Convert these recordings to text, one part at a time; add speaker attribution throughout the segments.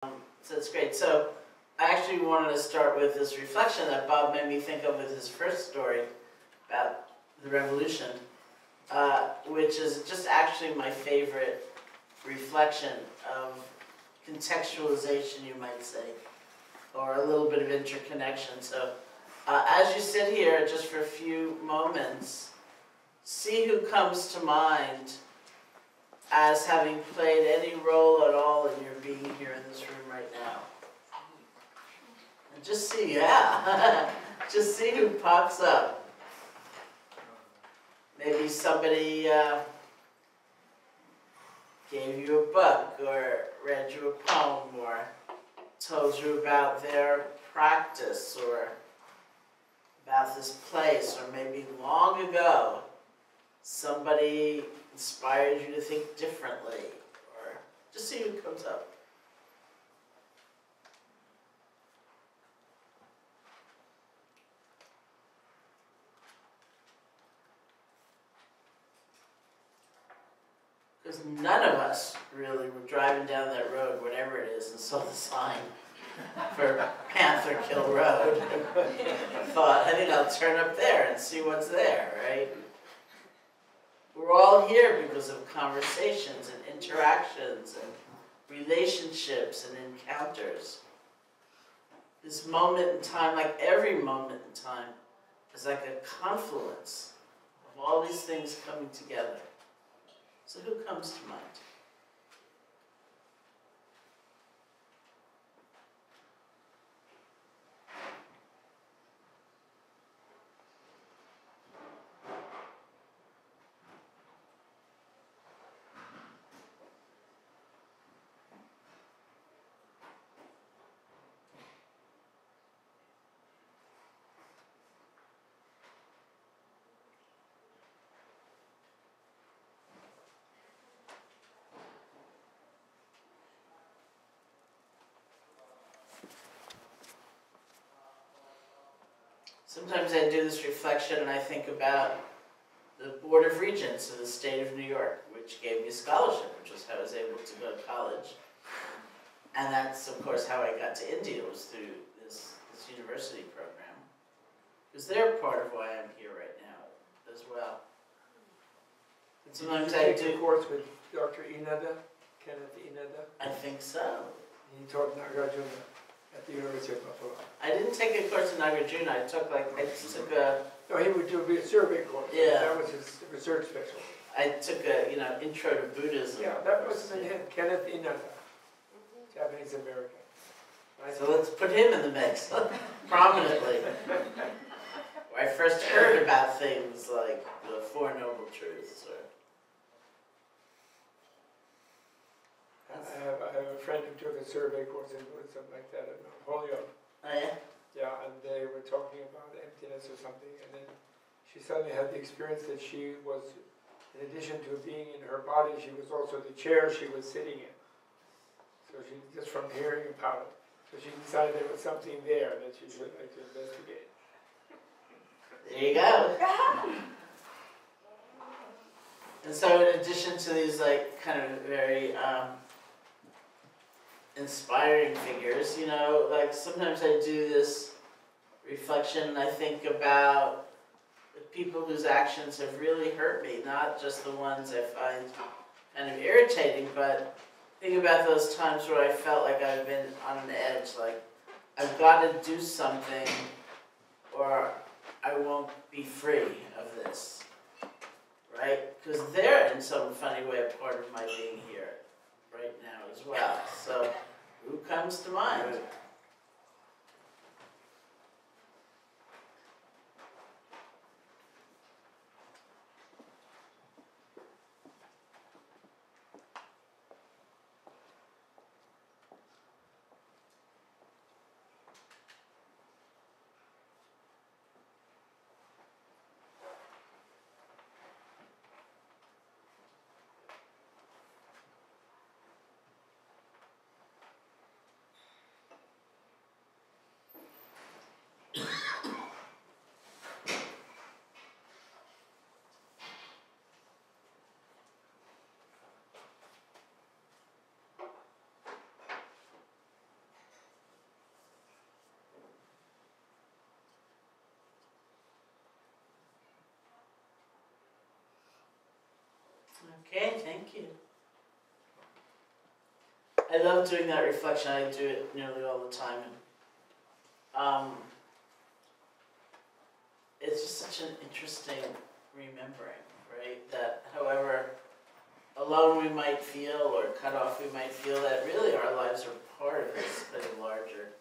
Speaker 1: So it's great. So I actually wanted to start with this reflection that Bob made me think of with his first story about the revolution, which is just actually my favorite reflection of contextualization, you might say, or a little bit of interconnection. So as you sit here, just for a few moments, see who comes to mind as having played any role at all in your being here in this room right now. And just see, just see who pops up. Maybe somebody gave you a book, or read you a poem, or told you about their practice, or about this place, or maybe long ago somebody inspired you to think differently, or just see who comes up. Because none of us really were driving down that road, whatever it is, and saw the sign for Panther Kill Road. Thought, I think I'll turn up there and see what's there, right? We're all here because of conversations and interactions and relationships and encounters. This moment in time, like every moment in time, is like a confluence of all these things coming together. So who comes to mind? Sometimes I do this reflection and I think about the Board of Regents of the state of New York, which gave me a scholarship, which was how I was able to go to college. And that's, of course, how I got to India, was through this university program. Because they're part of why I'm here right now as well. And sometimes I do
Speaker 2: a course with Dr. Inada, Kenneth Inada.
Speaker 1: I think so.
Speaker 2: He taught Nagarjuna at the University of Buffalo.
Speaker 1: I didn't take a course in Nagarjuna. I took a.
Speaker 2: No, he would do a survey course.
Speaker 1: Yeah.
Speaker 2: That was his research specialty.
Speaker 1: I took a, intro to Buddhism.
Speaker 2: Yeah, that was him, Kenneth Inada, Japanese American.
Speaker 1: So let's put him in the mix prominently. Where I first heard about things like the Four Noble Truths.
Speaker 2: I have a friend who took a survey course in Buddhism like that at Holyoke.
Speaker 1: Oh yeah?
Speaker 2: Yeah, and they were talking about emptiness or something, and then she suddenly had the experience that she was, in addition to being in her body, she was also the chair she was sitting in. So she, just from hearing about it, so she decided there was something there that she should like to investigate.
Speaker 1: There you go. And so in addition to these kind of very inspiring figures, sometimes I do this reflection and I think about the people whose actions have really hurt me, not just the ones I find kind of irritating, but think about those times where I felt like I've been on an edge, like I've got to do something or I won't be free of this, right? Because they're in some funny way a part of my being here right now as well. So who comes to mind? Okay, thank you. I love doing that reflection. I do it nearly all the time. And, it's just such an interesting remembering, right? That however alone we might feel or cut off we might feel, that really our lives are part of this kind of larger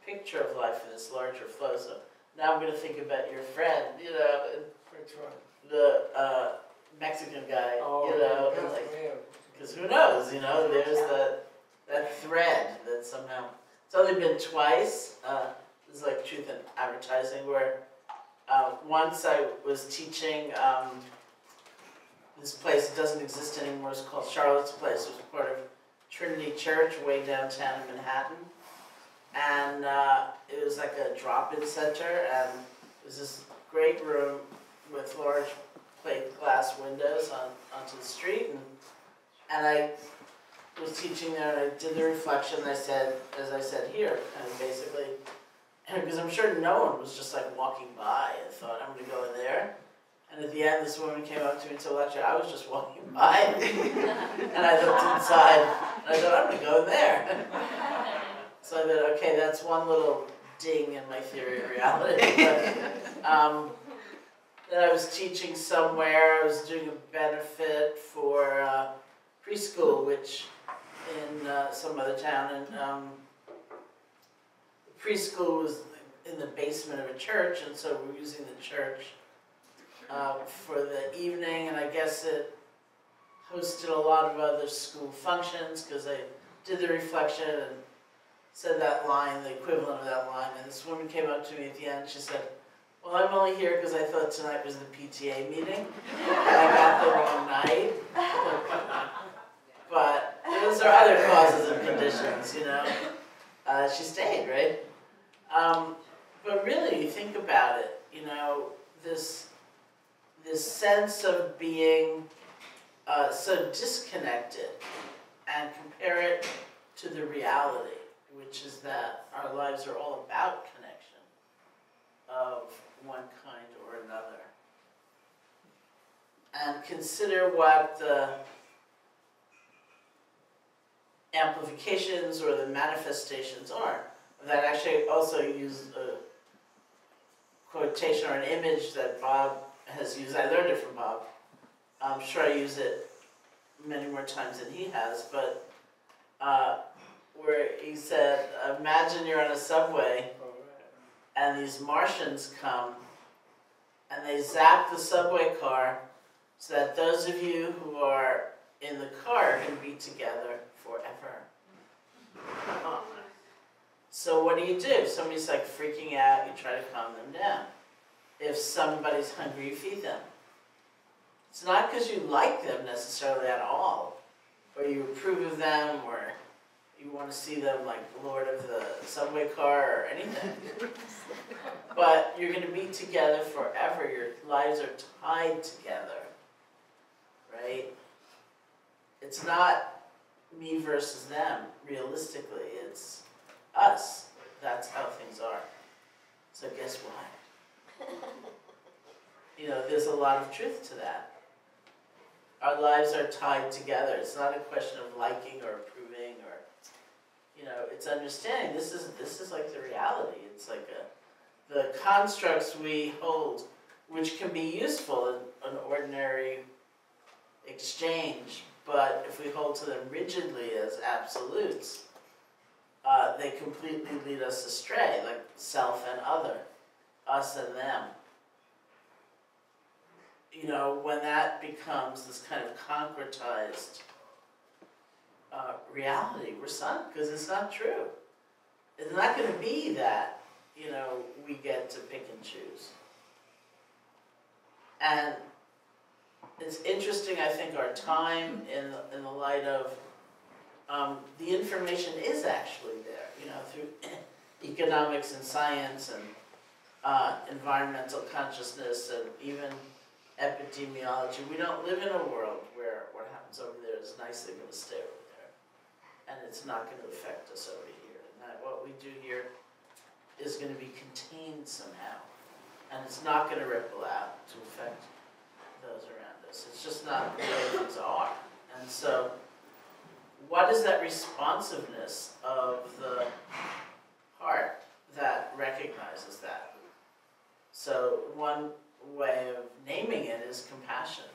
Speaker 1: picture of life and this larger flow. So now I'm going to think about your friend, you know,
Speaker 2: Which one?
Speaker 1: the Mexican guy,
Speaker 2: Oh,
Speaker 1: you know,
Speaker 2: yeah,
Speaker 1: and like,
Speaker 2: yeah.
Speaker 1: because who knows, you know, there's that thread that somehow, it's only been twice, this is like Truth in Advertising, where once I was teaching this place, it doesn't exist anymore, it's called Charlotte's Place. It was part of Trinity Church way downtown in Manhattan. And it was like a drop-in center, and it was this great room with large plate glass windows onto the street. And I was teaching there, and I did the reflection, and I said, as I said here, kind of basically, because I'm sure no one was just like walking by and thought, I'm going to go in there. And at the end, this woman came up to me and said, well, actually, I was just walking by. And I looked inside, and I thought, I'm going to go in there. So I thought, okay, that's one little ding in my theory of reality. But, then I was teaching somewhere, I was doing a benefit for preschool, which in some other town, and the preschool was in the basement of a church, and so we were using the church for the evening, and I guess it hosted a lot of other school functions, because I did the reflection and said that line, the equivalent of that line, and this woman came up to me at the end, she said, well, I'm only here because I thought tonight was the PTA meeting, and I got the wrong night. But those are other causes and conditions, you know. She stayed, right? But really, you think about it, you know, this sense of being so disconnected, and compare it to the reality, which is that our lives are all about connection of one kind or another. And consider what the amplifications or the manifestations are. That actually also use a quotation or an image that Bob has used. I learned it from Bob. I'm sure I use it many more times than he has, but where he said, imagine you're on a subway and these Martians come and they zap the subway car so that those of you who are in the car can be together forever. So what do? If somebody's like freaking out, you try to calm them down. If somebody's hungry, you feed them. It's not because you like them necessarily at all, or you approve of them, or you want to see them like the Lord of the subway car or anything. But you're going to be together forever. Your lives are tied together, right? It's not me versus them, realistically. It's us. That's how things are. So guess what? You know, there's a lot of truth to that. Our lives are tied together. It's not a question of liking or approving, or, you know, it's understanding this is like the reality. It's like the constructs we hold, which can be useful in an ordinary exchange, but if we hold to them rigidly as absolutes, they completely lead us astray, like self and other, us and them. You know, when that becomes this kind of concretized reality, we're sunk, because it's not true. It's not going to be that, you know, we get to pick and choose. And it's interesting, I think, our time in the light of the information is actually there, you know, through economics and science and environmental consciousness and even epidemiology. We don't live in a world where what happens over there is nicely going to stay over there, and it's not going to affect us over here. And that what we do here is going to be contained somehow, and it's not going to ripple out to affect those around us. is. It's just not the way things are. And so, what is that responsiveness of the heart that recognizes that? So one way of naming it is compassion.